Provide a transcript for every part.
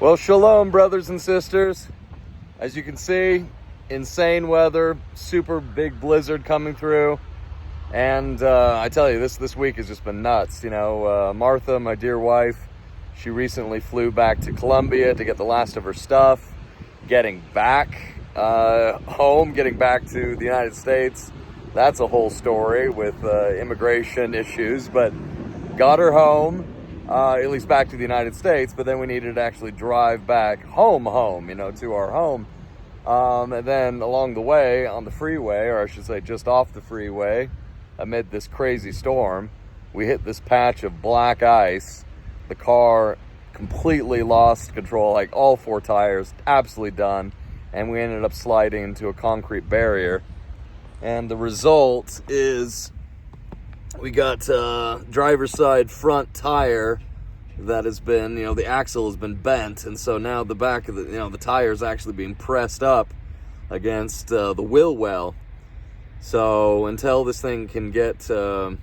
Well, shalom, brothers and sisters. As you can see, insane weather, super big blizzard coming through. And I tell you, this week has just been nuts. You know, Martha, my dear wife, she recently flew back to Colombia to get the last of her stuff. Getting back home, getting back to the United States, that's a whole story with immigration issues. But got her home. At least back to the United States, but then we needed to actually drive back home, you know, to our home. And then along the way on the freeway, or I should say just off the freeway, amid this crazy storm, we hit this patch of black ice. The car completely lost control, like all four tires, absolutely done. And we ended up sliding into a concrete barrier. And the result is we got driver's side front tire that has been, you know, the axle has been bent, and so now the back of the, you know, the tire is actually being pressed up against the wheel well. So until this thing can get, you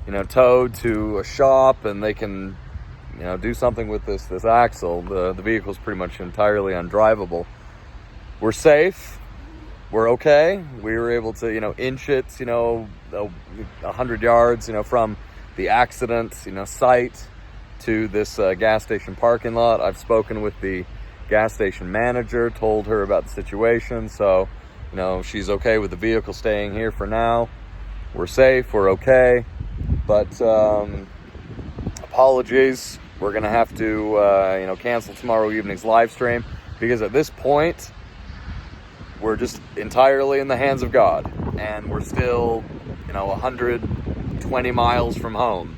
know, towed to a shop and they can, you know, do something with this axle, the vehicle's pretty much entirely undrivable. We're safe. We're okay. We were able to, you know, inch it, you know, 100 yards, you know, from the accident, you know, site to this gas station parking lot. I've spoken with the gas station manager, told her about the situation. So, you know, she's okay with the vehicle staying here for now. We're safe. We're okay. But apologies. We're going to have to, you know, cancel tomorrow evening's live stream because at this point, we're just entirely in the hands of God, and we're still, you know, 120 miles from home.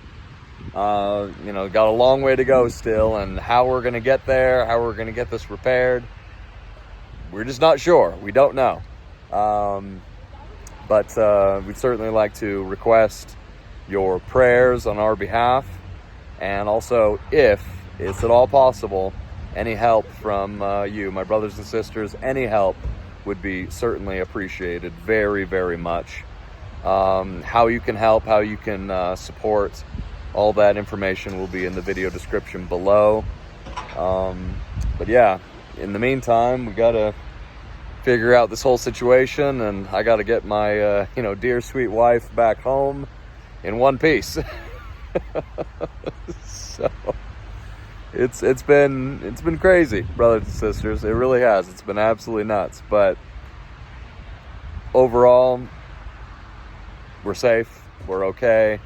You know, got a long way to go still, and how we're going to get there, how we're going to get this repaired, we're just not sure. We don't know. But we'd certainly like to request your prayers on our behalf, and also, if it's at all possible, any help from you, my brothers and sisters, any help would be certainly appreciated very, very much. How you can help, how you can support, all that information will be in the video description below. But yeah, in the meantime, we gotta figure out this whole situation, and I gotta get my you know, dear sweet wife back home in one piece. So it's been crazy, brothers and sisters. It really has. It's been absolutely nuts. But overall, we're safe. We're okay.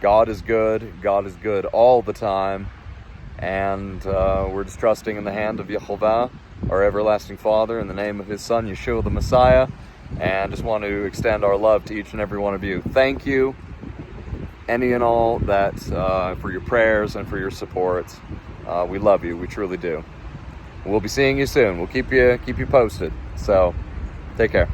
God is good. God is good all the time. And we're just trusting in the hand of Yehovah, our everlasting Father, in the name of his Son, Yeshua the Messiah. And just want to extend our love to each and every one of you. Thank you, any and all, that for your prayers and for your support. We love you. We truly do. We'll be seeing you soon. We'll keep you posted. So take care.